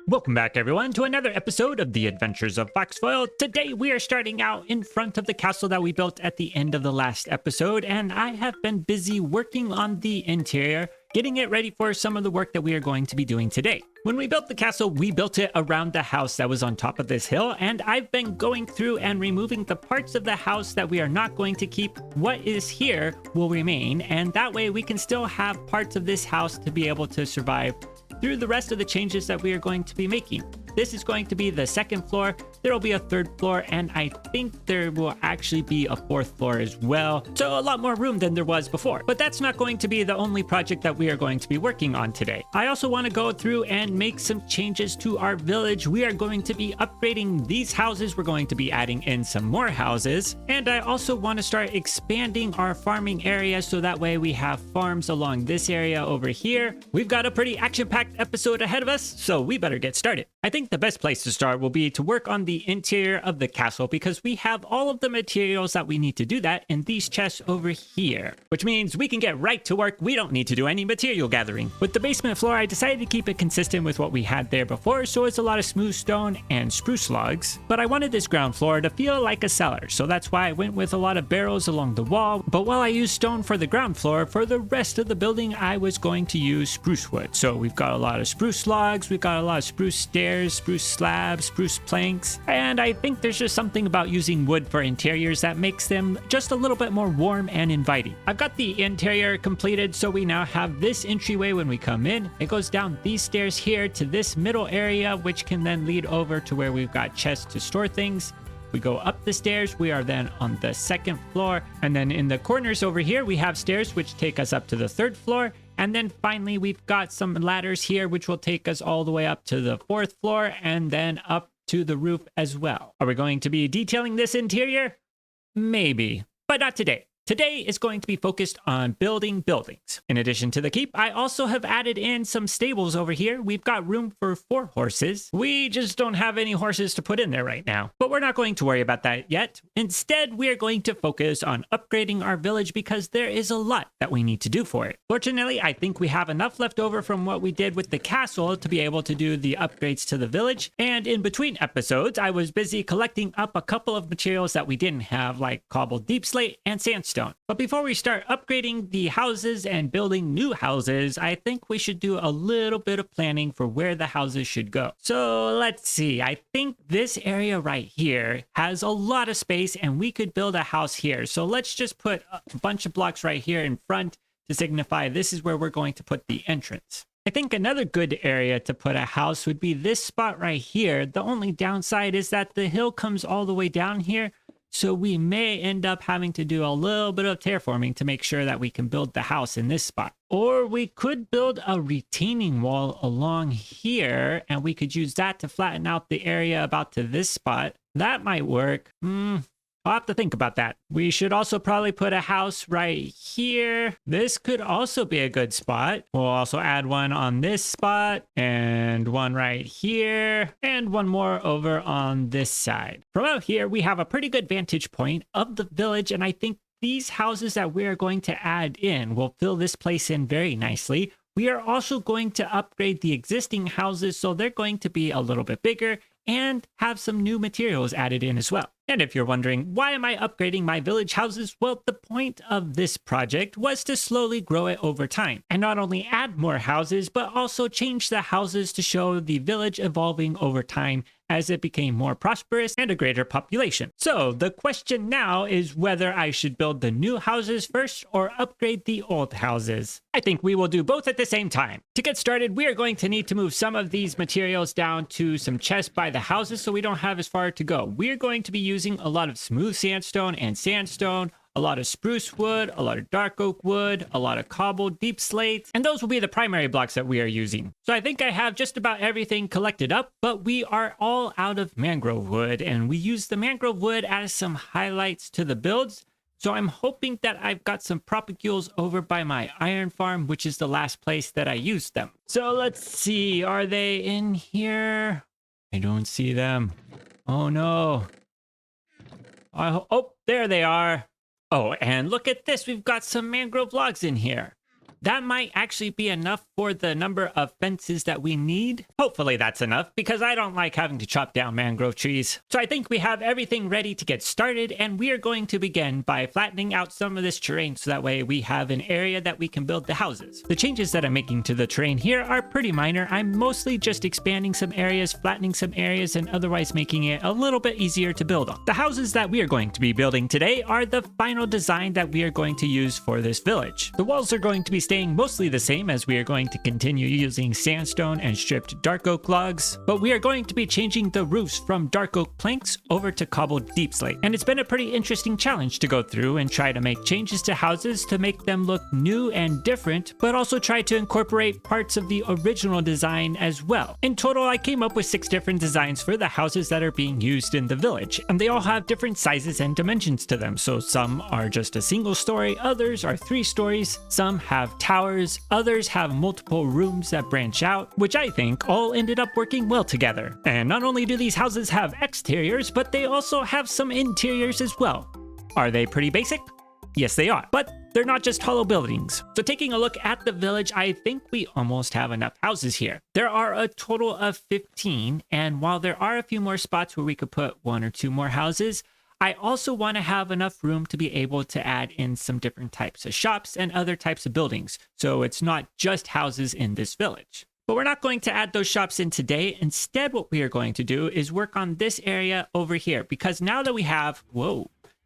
Welcome back, everyone, to another episode of The Adventures of FoxFoil. Today, we are starting out in front of the castle that we built at the end of the last episode, and I have been busy working on the interior, getting it ready for some of the work that we are going to be doing today. When we built the castle, we built it around the house that was on top of this hill, and I've been going through and removing the parts of the house that we are not going to keep. What is here will remain, and that way we can still have parts of this house to be able to survive through the rest of the changes that we are going to be making. This is going to be the second floor. There will be a third floor, and I think there will actually be a fourth floor as well. So a lot more room than there was before. But that's not going to be the only project that we are going to be working on today. I also want to go through and make some changes to our village. We are going to be upgrading these houses. We're going to be adding in some more houses. And I also want to start expanding our farming area so that way we have farms along this area over here. We've got a pretty action-packed episode ahead of us, so we better get started. I think the best place to start will be to work on the interior of the castle because we have all of the materials that we need to do that in these chests over here, which means we can get right to work. We don't need to do any material gathering. With the basement floor, I decided to keep it consistent with what we had there before, so it's a lot of smooth stone and spruce logs, but I wanted this ground floor to feel like a cellar, so that's why I went with a lot of barrels along the wall. But while I used stone for the ground floor, for the rest of the building, I was going to use spruce wood. So we've got a lot of spruce logs, we've got a lot of spruce stairs, spruce slabs, spruce planks, and I think there's just something about using wood for interiors that makes them just a little bit more warm and inviting. I've got the interior completed, so we now have this entryway when we come in. It goes down these stairs here to this middle area, which can then lead over to where we've got chests to store things. We go up the stairs, we are then on the second floor, and then in the corners over here we have stairs which take us up to the third floor. And then finally, we've got some ladders here, which will take us all the way up to the fourth floor and then up to the roof as well. Are we going to be detailing this interior? Maybe, but not today. Today is going to be focused on building buildings. In addition to the keep, I also have added in some stables over here. We've got room for 4 horses. We just don't have any horses to put in there right now, but we're not going to worry about that yet. Instead, we are going to focus on upgrading our village because there is a lot that we need to do for it. Fortunately, I think we have enough left over from what we did with the castle to be able to do the upgrades to the village. And in between episodes, I was busy collecting up a couple of materials that we didn't have, like cobbled deep slate and sandstone. But before we start upgrading the houses and building new houses, I think we should do a little bit of planning for where the houses should go. So let's see, I think this area right here has a lot of space and we could build a house here. So let's just put a bunch of blocks right here in front to signify this is where we're going to put the entrance. I think another good area to put a house would be this spot right here. The only downside is that the hill comes all the way down here. So we may end up having to do a little bit of terraforming to make sure that we can build the house in this spot. Or we could build a retaining wall along here, and we could use that to flatten out the area about to this spot. That might work. I'll have to think about that. We should also probably put a house right here. This could also be a good spot. We'll also add one on this spot and one right here and one more over on this side. From out here, we have a pretty good vantage point of the village, and I think these houses that we are going to add in will fill this place in very nicely. We are also going to upgrade the existing houses, so they're going to be a little bit bigger and have some new materials added in as well. And if you're wondering, why am I upgrading my village houses? Well, the point of this project was to slowly grow it over time and not only add more houses, but also change the houses to show the village evolving over time as it became more prosperous and a greater population. So the question now is whether I should build the new houses first or upgrade the old houses. I think we will do both at the same time. To get started, we are going to need to move some of these materials down to some chests by the houses so we don't have as far to go. We're going to be using a lot of smooth sandstone and sandstone, a lot of spruce wood, a lot of dark oak wood, a lot of cobbled deep slate, and those will be the primary blocks that we are using. So I think I have just about everything collected up, but we are all out of mangrove wood, and we use the mangrove wood as some highlights to the builds. So I'm hoping that I've got some propagules over by my iron farm, which is the last place that I used them. So let's see, are they in here? I don't see them. Oh no. Oh, there they are. Oh, and look at this. We've got some mangrove logs in here. that might actually be enough for the number of fences that we need. Hopefully that's enough, because I don't like having to chop down mangrove trees. So I think we have everything ready to get started, and we are going to begin by flattening out some of this terrain so that way we have an area that we can build the houses. The changes that I'm making to the terrain here are pretty minor. I'm mostly just expanding some areas, flattening some areas, and otherwise making it a little bit easier to build on. The houses that we are going to be building today are the final design that we are going to use for this village. The walls are going to be staying mostly the same, as we are going to continue using sandstone and stripped dark oak logs, but we are going to be changing the roofs from dark oak planks over to cobbled deep slate. And it's been a pretty interesting challenge to go through and try to make changes to houses to make them look new and different, but also try to incorporate parts of the original design as well. In total, I came up with 6 different designs for the houses that are being used in the village, and they all have different sizes and dimensions to them. So some are just a single story, others are 3 stories, some have towers, others have multiple rooms that branch out, which I think all ended up working well together. And not only do these houses have exteriors, but they also have some interiors as well. Are they pretty basic? Yes, they are, but they're not just hollow buildings. So taking a look at the village, I think we almost have enough houses here. There are a total of 15, and while there are a few more spots where we could put 1 or 2 more houses, I also want to have enough room to be able to add in some different types of shops and other types of buildings, so it's not just houses in this village. But we're not going to add those shops in today. Instead, what we are going to do is work on this area over here, because now that we have,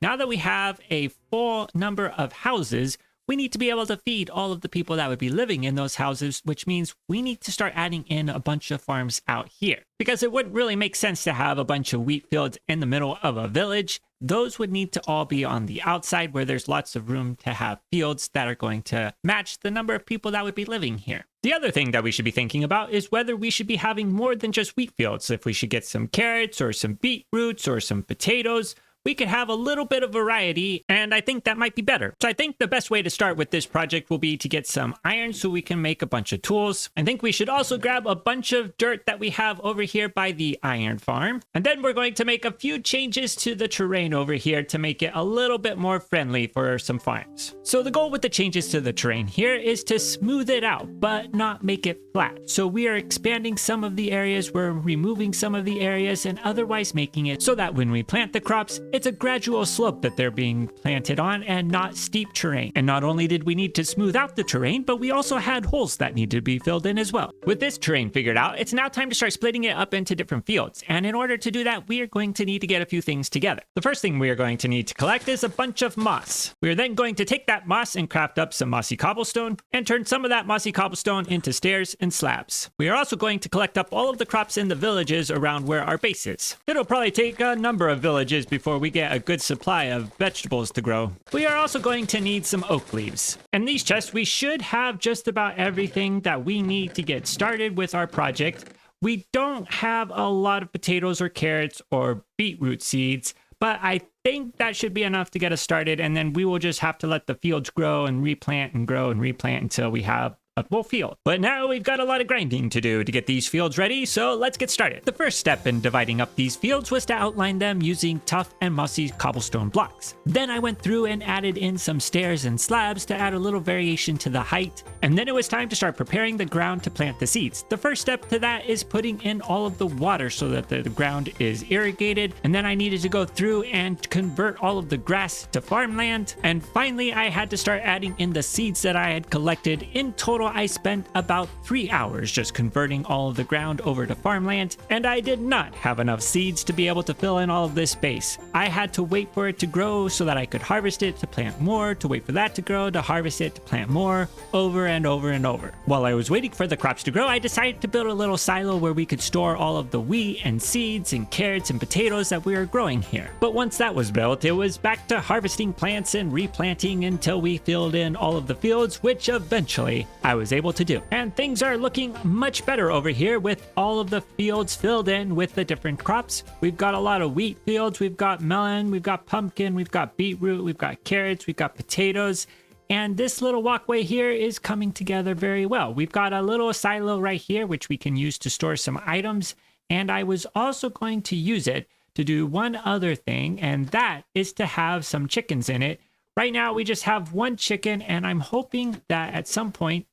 now that we have a full number of houses, we need to be able to feed all of the people that would be living in those houses, which means we need to start adding in a bunch of farms out here. Because it wouldn't really make sense to have a bunch of wheat fields in the middle of a village. Those would need to all be on the outside where there's lots of room to have fields that are going to match the number of people that would be living here. The other thing that we should be thinking about is whether we should be having more than just wheat fields. If we should get some carrots or some beetroots or some potatoes, we could have a little bit of variety, and I think that might be better. So I think the best way to start with this project will be to get some iron so we can make a bunch of tools. I think we should also grab a bunch of dirt that we have over here by the iron farm. And then we're going to make a few changes to the terrain over here to make it a little bit more friendly for some farms. So the goal with the changes to the terrain here is to smooth it out, but not make it flat. So we are expanding some of the areas, we're removing some of the areas, and otherwise making it so that when we plant the crops, it's a gradual slope that they're being planted on and not steep terrain. And not only did we need to smooth out the terrain, but we also had holes that needed to be filled in as well. With this terrain figured out, it's now time to start splitting it up into different fields. And in order to do that, we are going to need to get a few things together. The first thing we are going to need to collect is a bunch of moss. We are then going to take that moss and craft up some mossy cobblestone and turn some of that mossy cobblestone into stairs and slabs. We are also going to collect up all of the crops in the villages around where our base is. It'll probably take a number of villages before we get a good supply of vegetables to grow. We are also going to need some oak leaves. In these chests, we should have just about everything that we need to get started with our project. We don't have a lot of potatoes or carrots or beetroot seeds, but I think that should be enough to get us started, and then we will just have to let the fields grow and replant and grow and replant until we have a full field. But now we've got a lot of grinding to do to get these fields ready, so let's get started. The first step in dividing up these fields was to outline them using tough and mossy cobblestone blocks. Then I went through and added in some stairs and slabs to add a little variation to the height, and then it was time to start preparing the ground to plant the seeds. The first step to that is putting in all of the water so that the ground is irrigated, and then I needed to go through and convert all of the grass to farmland, and finally I had to start adding in the seeds that I had collected. In total, I spent about 3 hours just converting all of the ground over to farmland, and I did not have enough seeds to be able to fill in all of this space. I had to wait for it to grow so that I could harvest it to plant more, to wait for that to grow, to harvest it to plant more, over and over and over. While I was waiting for the crops to grow, I decided to build a little silo where we could store all of the wheat and seeds and carrots and potatoes that we were growing here. But once that was built, it was back to harvesting plants and replanting until we filled in all of the fields, which eventually I was able to do. And things are looking much better over here with all of the fields filled in with the different crops. We've got a lot of wheat fields, we've got melon, we've got pumpkin, we've got beetroot, we've got carrots, we've got potatoes, and this little walkway here is coming together very well. We've got a little silo right here which we can use to store some items, and I was also going to use it to do one other thing, and that is to have some chickens in it right now we just have one chicken, and I'm hoping that at some point,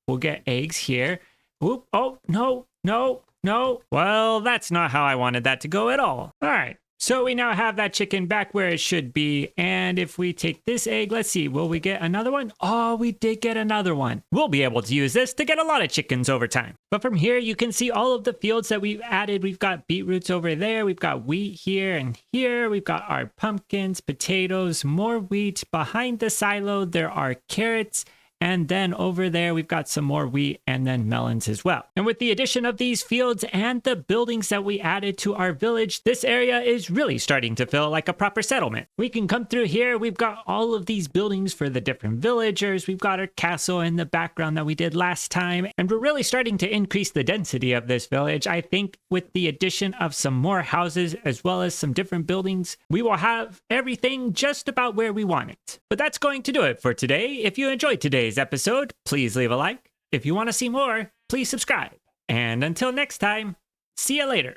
we'll get eggs here. Oop, oh, no, no, no. Well, that's not how I wanted that to go at all. All right. So we now have that chicken back where it should be. And if we take this egg, let's see, will we get another one? Oh, we did get another one. We'll be able to use this to get a lot of chickens over time. But from here, you can see all of the fields that we've added. We've got beetroots over there. We've got wheat here and here. We've got our pumpkins, potatoes, more wheat. Behind the silo, there are carrots. And then over there, we've got some more wheat and then melons as well. And with the addition of these fields and the buildings that we added to our village, this area is really starting to feel like a proper settlement. We can come through here. We've got all of these buildings for the different villagers. We've got our castle in the background that we did last time. And we're really starting to increase the density of this village. I think with the addition of some more houses as well as some different buildings, we will have everything just about where we want it. But that's going to do it for today. If you enjoyed today's episode, please leave a like. If you want to see more, please subscribe. And until next time, see you later.